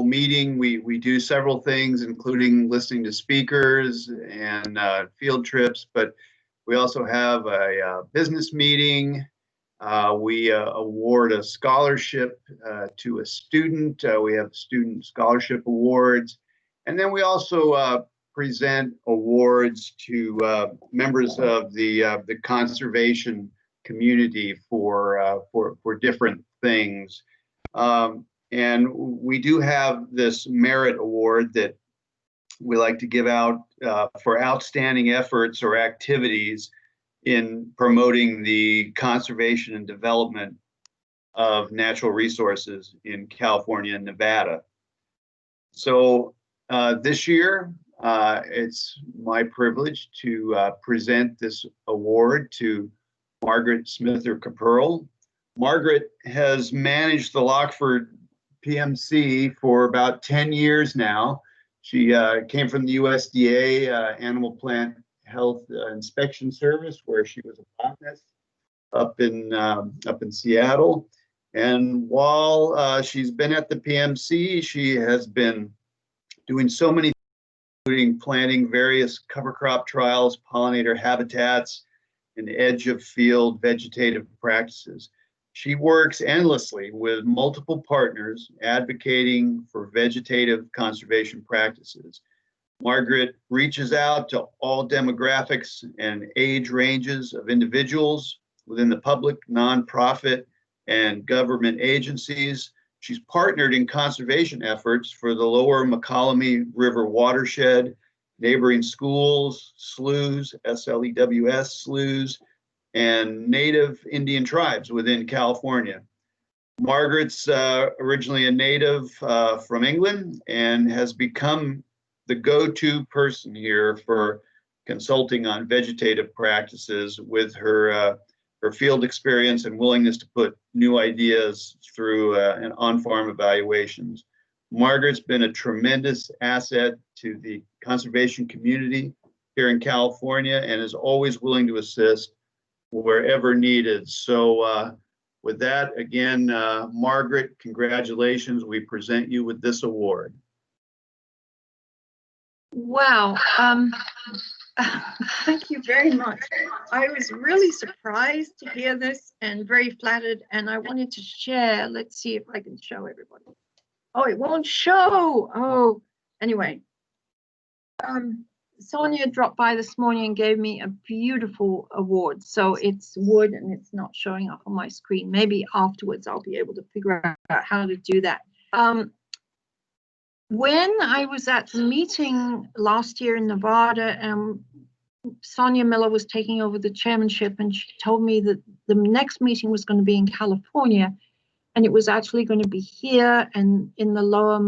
meeting, we do several things, including listening to speakers and field trips, but we also have a business meeting. We award a scholarship to a student. We have student scholarship awards. And then we also present awards to members of the conservation community for different things. And we do have this merit award that we like to give out for outstanding efforts or activities in promoting the conservation and development of natural resources in California and Nevada. So this year, it's my privilege to present this award to Margaret Smither-Kopperl. Margaret has managed the Lockford PMC for about 10 years now. She came from the USDA Animal Plant Health Inspection Service, where she was a botanist up in Seattle. And while she's been at the PMC, she has been doing so many things, including planting various cover crop trials, pollinator habitats, and edge of field vegetative practices. She works endlessly with multiple partners advocating for vegetative conservation practices. Margaret reaches out to all demographics and age ranges of individuals within the public, nonprofit, and government agencies. She's partnered in conservation efforts for the lower McCollum River watershed, neighboring schools, sloughs, SLEWS sloughs, and native Indian tribes within California. Margaret's originally a native from England and has become the go-to person here for consulting on vegetative practices with her field experience and willingness to put new ideas through and on-farm evaluations. Margaret's been a tremendous asset to the conservation community here in California and is always willing to assist wherever needed. So with that, again, Margaret, congratulations. We present you with this award. Wow. Thank you very much. I was really surprised to hear this and very flattered, and I wanted to share. Let's see if I can show everybody. Oh, it won't show. Oh, anyway. Sonia dropped by this morning and gave me a beautiful award. So it's wood and it's not showing up on my screen. Maybe afterwards I'll be able to figure out how to do that. When I was at the meeting last year in Nevada, Sonia Miller was taking over the chairmanship, and she told me that the next meeting was going to be in California, and it was actually going to be here and in the lower the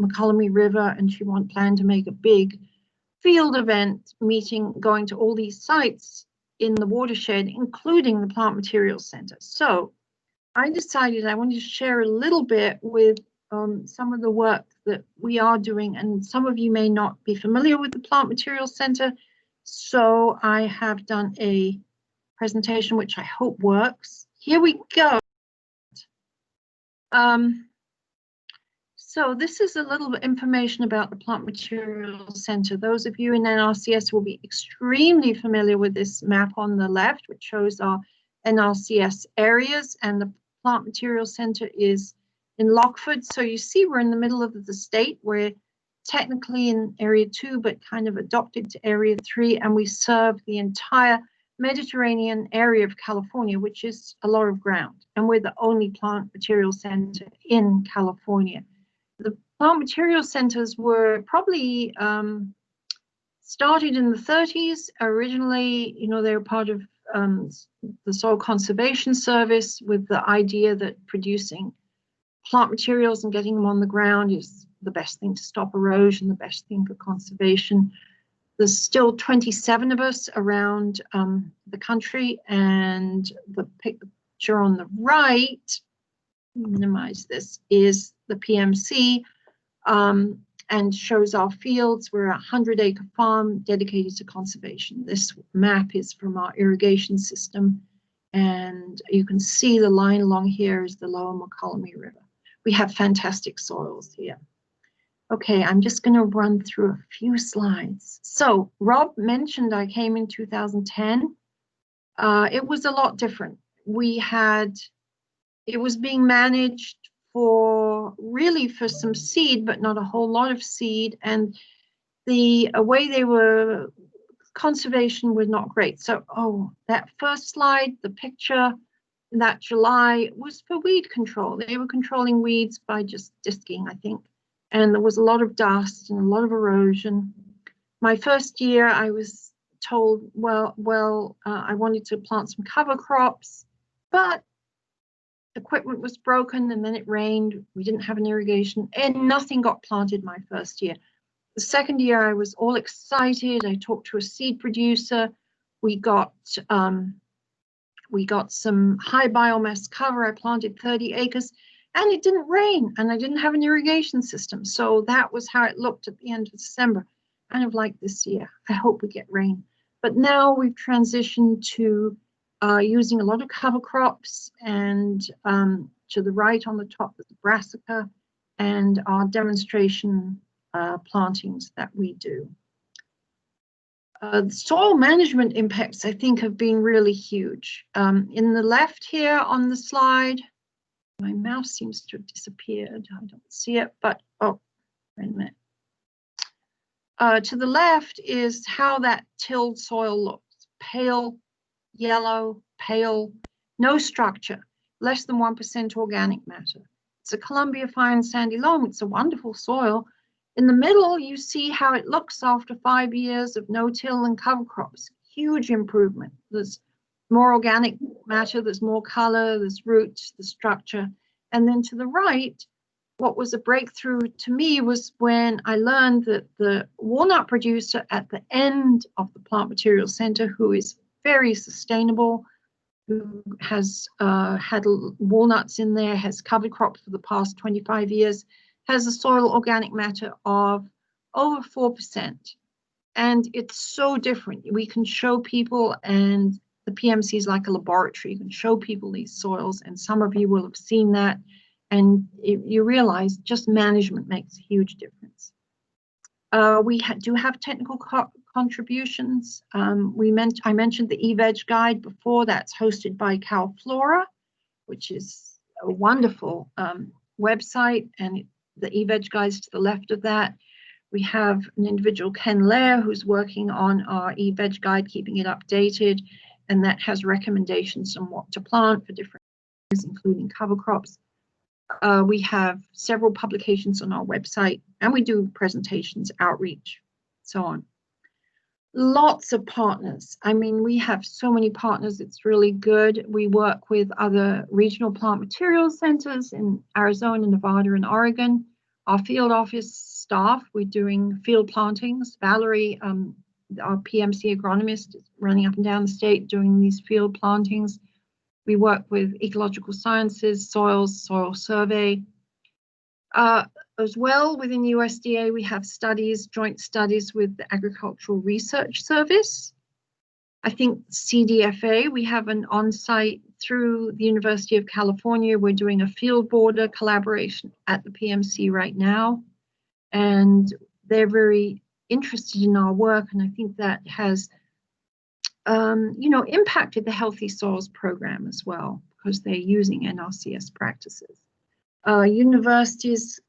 McCollum River, and she planned to make a big field event meeting going to all these sites in the watershed, including the Plant Materials Center. So I decided I wanted to share a little bit with some of the work that we are doing, and some of you may not be familiar with the Plant Materials Center, so I have done a presentation which I hope works. Here we go. So this is a little bit information about the Plant Materials Center. Those of you in NRCS will be extremely familiar with this map on the left, which shows our NRCS areas, and the Plant Materials Center is in Lockford. So you see we're in the middle of the state. We're technically in Area 2, but kind of adopted to Area 3, and we serve the entire Mediterranean area of California, which is a lot of ground, and we're the only plant materials center in California. The plant materials centers were probably started in the 30s. Originally, you know, they were part of the Soil Conservation Service, with the idea that producing plant materials and getting them on the ground is the best thing to stop erosion, the best thing for conservation. There's still 27 of us around the country, and the picture on the right, minimize this, is the PMC, and shows our fields. We're a 100-acre farm dedicated to conservation. This map is from our irrigation system, and you can see the line along here is the lower McCollum River. we have fantastic soils here. Okay, I'm just going to run through a few slides. So Rob mentioned I came in 2010. It was a lot different. It was being managed for some seed, but not a whole lot of seed. And the way they were, conservation was not great. So, that first slide, the picture, that July was for weed control. They were controlling weeds by just disking, I think. And there was a lot of dust and a lot of erosion. My first year, I was told, I wanted to plant some cover crops, but equipment was broken and then it rained. We didn't have an irrigation and nothing got planted my first year. The second year, I was all excited. I talked to a seed producer. We got some high biomass cover. I planted 30 acres and it didn't rain and I didn't have an irrigation system. So that was how it looked at the end of December, kind of like this year. I hope we get rain. But now we've transitioned to using a lot of cover crops, and to the right on the top is the brassica and our demonstration plantings that we do. The soil management impacts, I think, have been really huge. In the left here on the slide, my mouse seems to have disappeared. I don't see it, but wait a minute. To the left is how that tilled soil looks. Pale yellow, pale, no structure, less than 1% organic matter. It's a Columbia fine sandy loam. It's a wonderful soil. In the middle, you see how it looks after 5 years of no-till and cover crops. Huge improvement. There's more organic matter, there's more color, there's roots, the structure. And then to the right, what was a breakthrough to me was when I learned that the walnut producer at the end of the Plant Materials Center, who is very sustainable, who has had walnuts in there, has covered crops for the past 25 years, has a soil organic matter of over 4%. And it's so different. We can show people, and the PMC is like a laboratory. You can show people these soils, and some of you will have seen that. And you realize just management makes a huge difference. We do have technical contributions. I mentioned the eVeg guide before. That's hosted by CalFlora, which is a wonderful website, and the eVeg guide's to the left of that. We have an individual, Ken Lair, who's working on our eVeg guide, keeping it updated, and that has recommendations on what to plant for different areas, including cover crops. We have several publications on our website, and we do presentations, outreach, so on. Lots of partners. I mean, we have so many partners, it's really good. We work with other regional plant materials centers in Arizona, Nevada, and Oregon. Our field office staff, we're doing field plantings. Valerie, our PMC agronomist, is running up and down the state doing these field plantings. We work with ecological sciences, soils, soil survey. As well, within USDA, we have studies, joint studies with the Agricultural Research Service. I think CDFA, we have an on-site through the University of California. We're doing a field border collaboration at the PMC right now. And they're very interested in our work. And I think that has impacted the Healthy Soils program as well, because they're using Nrcs practices.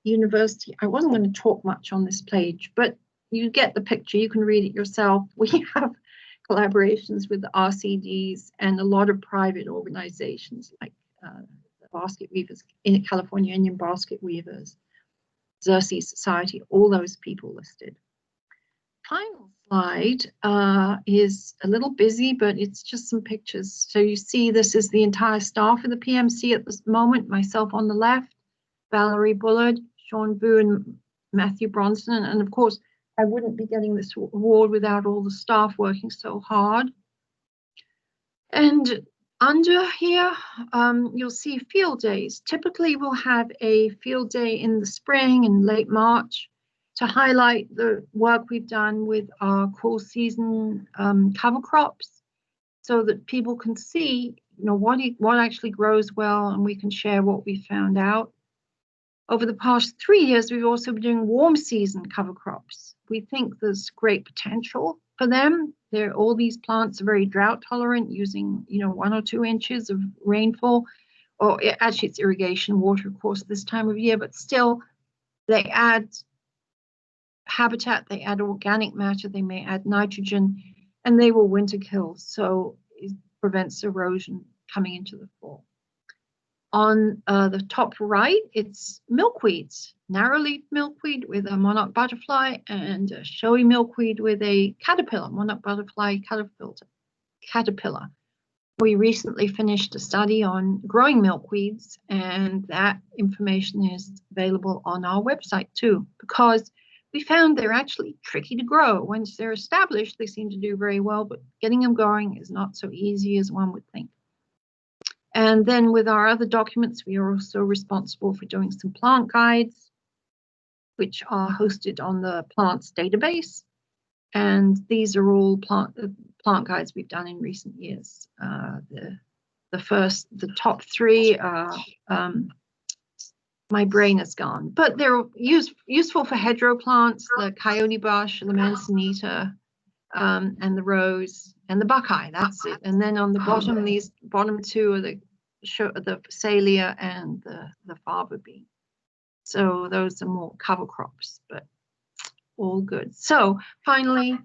University, I wasn't going to talk much on this page, but you get the picture, you can read it yourself. We have collaborations with the RCDs and a lot of private organizations like the Basket Weavers, in California Indian Basket Weavers, Xerces Society, all those people listed. Final slide is a little busy, but it's just some pictures. So you see this is the entire staff of the PMC at this moment, myself on the left, Valerie Bullard, Sean Boo, and Matthew Bronson. And of course, I wouldn't be getting this award without all the staff working so hard. And under here, you'll see field days. Typically, we'll have a field day in the spring and late March to highlight the work we've done with our cool season cover crops, so that people can see, what actually grows well, and we can share what we found out. Over the past 3 years, we've also been doing warm season cover crops. We think there's great potential for them. All these plants are very drought tolerant, using 1 or 2 inches of rainfall, or actually it's irrigation water, of course, this time of year, but still they add habitat, they add organic matter, they may add nitrogen, and they will winter kill, so it prevents erosion coming into the fall. On the top right, it's milkweeds, narrow-leaf milkweed with a monarch butterfly, and a showy milkweed with a caterpillar, monarch butterfly caterpillar. We recently finished a study on growing milkweeds, and that information is available on our website too, because we found they're actually tricky to grow. Once they're established, they seem to do very well, but getting them going is not so easy as one would think. And then with our other documents, we are also responsible for doing some plant guides, which are hosted on the plants database. And these are all plant guides we've done in recent years. The top 3 are, my brain is gone, but they're useful for hedgerow plants, the coyote bush, the manzanita, and the rose and the buckeye. That's it. And then on the bottom, these bottom 2 are the phacelia and the fava bean. So those are more cover crops, but all good. So finally,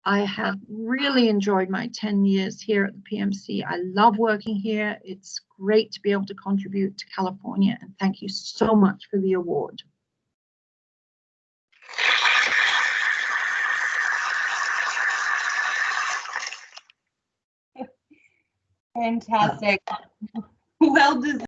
I have really enjoyed my 10 years here at the PMC. I love working here. It's great to be able to contribute to California, and thank you so much for the award. Fantastic. Well deserved.